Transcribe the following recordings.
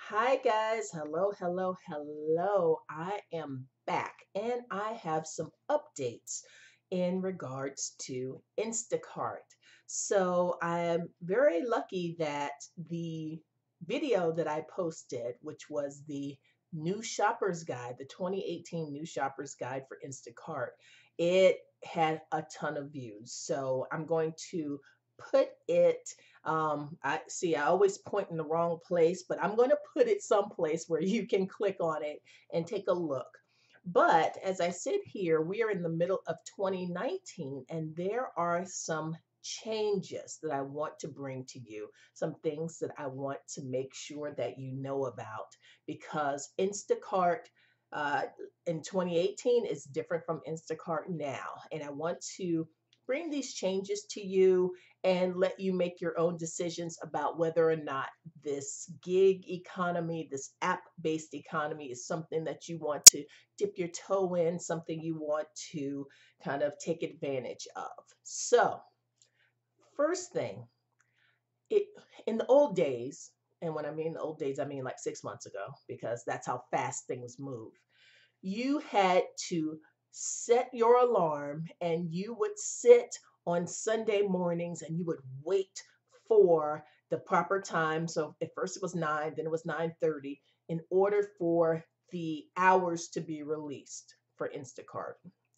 Hi guys, hello. I am back and I have some updates in regards to Instacart. So I'm very lucky that the video that I posted, which was the new shopper's guide, the 2018 new shopper's guide for Instacart, it had a ton of views. So I'm going to put it I see I always point in the wrong place, but I'm going to put it someplace where you can click on it and take a look. But as I sit here, we are in the middle of 2019, and there are some changes that I want to bring to you, some things that I want to make sure that you know about because Instacart uh, in 2018 is different from Instacart now. And I want to bring these changes to you and let you make your own decisions about whether or not this gig economy, this app based economy, is something that you want to dip your toe in, something you want to kind of take advantage of. So, first thing, it in the old days, and when I mean the old days, I mean like 6 months ago, because that's how fast things move. You had to set your alarm and you would sit on Sunday mornings and you would wait for the proper time. So at first it was 9, then it was 9:30 in order for the hours to be released for Instacart.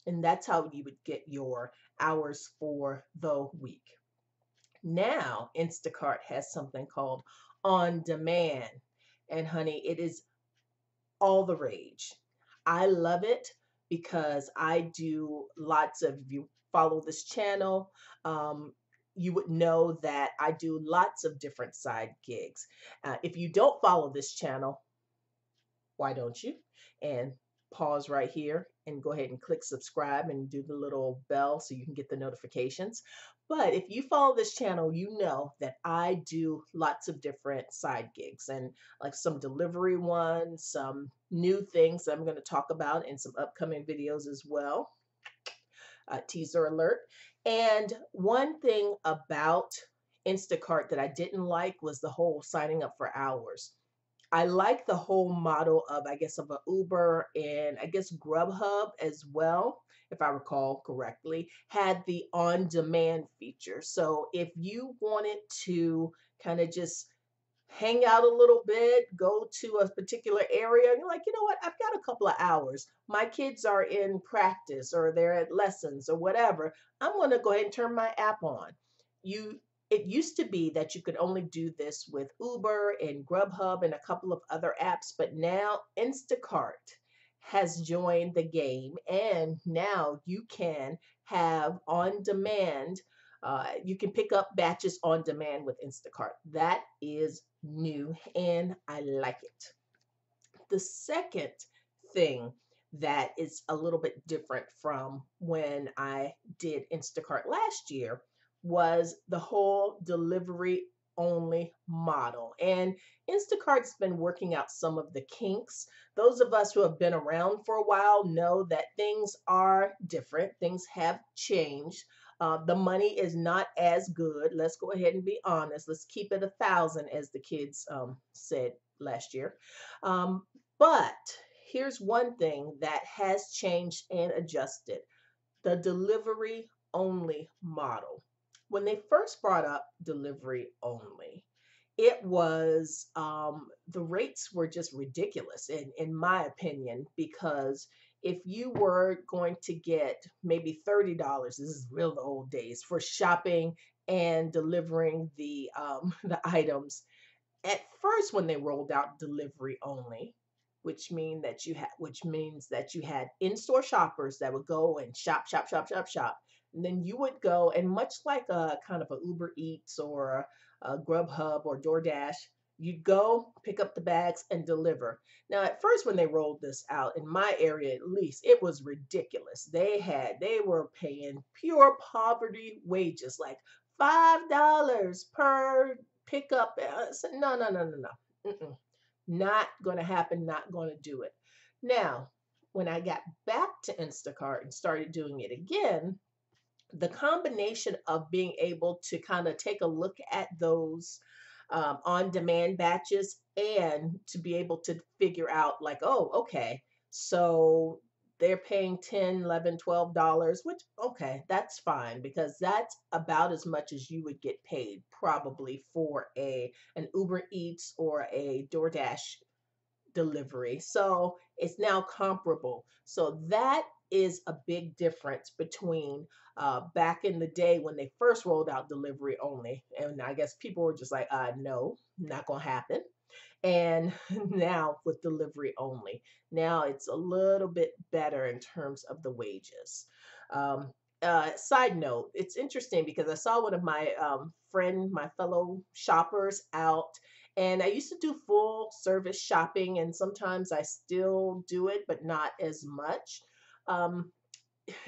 And that's how you would get your hours for the week. Now, Instacart has something called on demand. And honey, it is all the rage. I love it because I do lots of, if you follow this channel, you would know that I do lots of different side gigs. If you don't follow this channel, why don't you? And pause right here and go ahead and click subscribe and do the little bell so you can get the notifications. But if you follow this channel, you know that I do lots of different side gigs and like some delivery ones, some new things that I'm going to talk about in some upcoming videos as well. Teaser alert. And one thing about Instacart that I didn't like was the whole signing up for hours. I like the whole model of, I guess, of a Uber and I guess Grubhub as well, if I recall correctly, had the on demand feature. So if you wanted to kind of just hang out a little bit, go to a particular area, and you're like, you know what, I've got a couple of hours. My kids are in practice or they're at lessons or whatever. I'm going to go ahead and turn my app on. You it used to be that you could only do this with Uber and Grubhub and a couple of other apps, but now Instacart has joined the game and now you can have on demand you can pick up batches on demand with Instacart. That is new and I like it. The second thing that is a little bit different from when I did Instacart last year was the whole delivery only model. And Instacart's been working out some of the kinks. Those of us who have been around for a while know that things are different, things have changed. The money is not as good. Let's go ahead and be honest. Let's keep it 1,000, as the kids said last year. Um, but here's one thing that has changed and adjusted: the delivery only model. When they first brought up delivery only, it was the rates were just ridiculous in my opinion, because if you were going to get maybe $30, this is real the old days, for shopping and delivering the items at first when they rolled out delivery only, which means that you had in-store shoppers that would go and shop, and then you would go and, much like a kind of a Uber Eats or a Grubhub or DoorDash, you'd go pick up the bags and deliver. Now at first when they rolled this out in my area, at least, it was ridiculous. They were paying pure poverty wages, like $5 per pick up. No. Mm-mm. Not going to happen. Not going to do it. Now, when I got back to Instacart and started doing it again, the combination of being able to kind of take a look at those on-demand batches, and to be able to figure out like, oh, okay, so they're paying 10, 11, $12, which, okay, that's fine because that's about as much as you would get paid probably for a an Uber Eats or a DoorDash delivery. So it's now comparable. So that is a big difference between back in the day when they first rolled out delivery only. And I guess people were just like, no, not going to happen. And now with delivery only, now it's a little bit better in terms of the wages. Um, Side note, it's interesting because I saw one of my my fellow shoppers out, and I used to do full service shopping, and sometimes I still do it, but not as much. Um,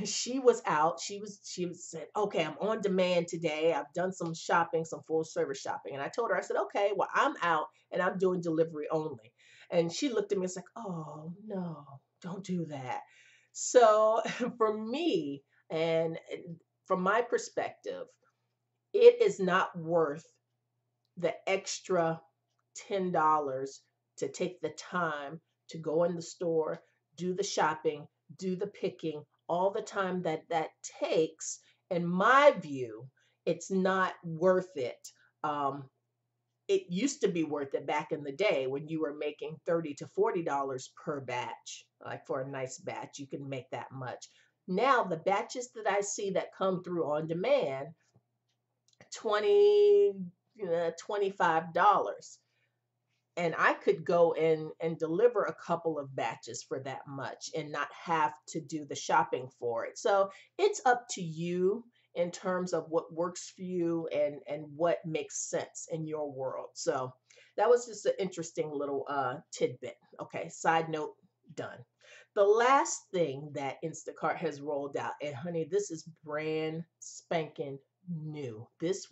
she was out. She was said, okay, I'm on demand today. I've done some shopping, some full service shopping. And I told her, I said, okay, well, I'm out and I'm doing delivery only. And she looked at me and was like, oh no, don't do that. So for me, and from my perspective, it is not worth the extra $10 to take the time to go in the store, do the shopping, do the picking, all the time that that takes. In my view, it's not worth it. Um, it used to be worth it back in the day when you were making $30 to $40 per batch. Like for a nice batch, you can make that much. Now the batches that I see that come through on demand, 20, $25, and I could go in and deliver a couple of batches for that much and not have to do the shopping for it. So it's up to you in terms of what works for you and what makes sense in your world. So that was just an interesting little tidbit. Okay, side note done. The last thing that Instacart has rolled out, and honey, this is brand spanking new. This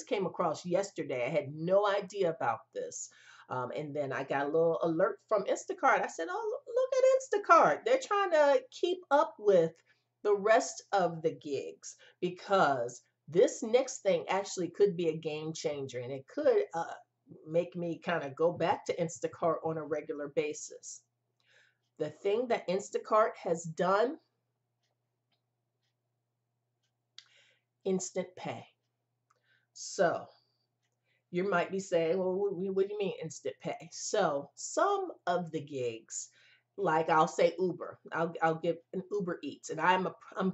came across yesterday. I had no idea about this. And then I got a little alert from Instacart. I said, oh, look at Instacart. They're trying to keep up with the rest of the gigs because this next thing actually could be a game changer and it could make me kind of go back to Instacart on a regular basis. The thing that Instacart has done, instant pay. So you might be saying, well, what do you mean instant pay? So some of the gigs, like I'll say Uber, I'll give an Uber Eats, and I'm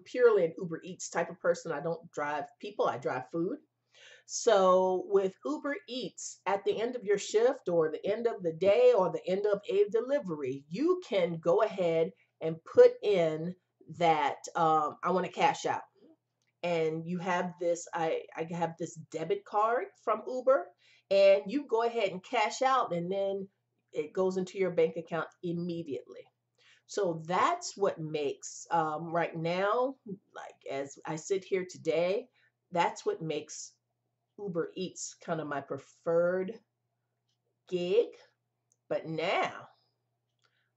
purely an Uber Eats type of person. I don't drive people, I drive food. So with Uber Eats, at the end of your shift or the end of the day or the end of a delivery, you can go ahead and put in that I want to cash out, and you have I have this debit card from Uber, and you go ahead and cash out, and then it goes into your bank account immediately. So that's what makes right now, like as I sit here today, that's what makes Uber Eats kind of my preferred gig. But now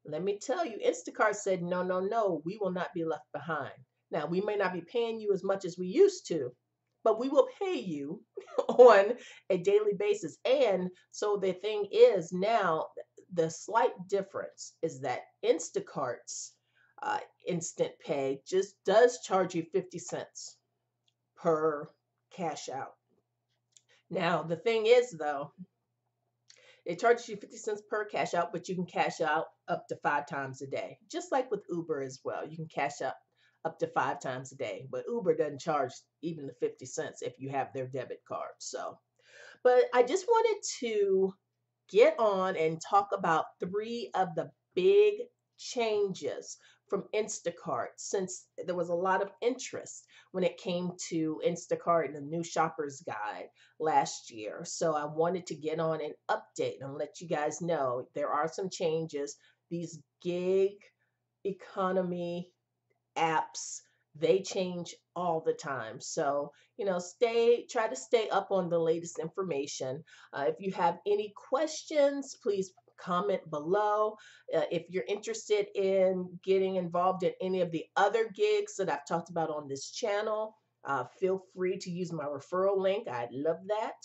let me tell you, Instacart said, no, no, no, we will not be left behind. Now, we may not be paying you as much as we used to, but we will pay you on a daily basis. And so the thing is now, the slight difference is that Instacart's instant pay just does charge you 50 cents per cash out. Now, the thing is, though, it charges you 50 cents per cash out, but you can cash out up to 5 times a day. Just like with Uber as well. You can cash out up to 5 times a day. But Uber doesn't charge even the 50 cents if you have their debit card. So, but I just wanted to get on and talk about three of the big changes from Instacart since there was a lot of interest when it came to Instacart and the new shopper's guide last year. So I wanted to get on and update and let you guys know there are some changes. These gig economy apps, they change all the time. So, try to stay up on the latest information. If you have any questions, please comment below. If you're interested in getting involved in any of the other gigs that I've talked about on this channel, feel free to use my referral link. I'd love that.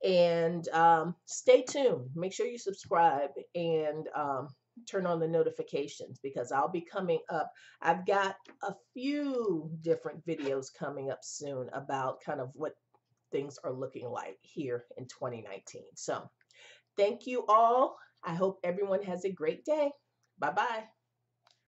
And stay tuned. Make sure you subscribe and turn on the notifications because I'll be coming up. I've got a few different videos coming up soon about kind of what things are looking like here in 2019. So thank you all. I hope everyone has a great day. Bye bye.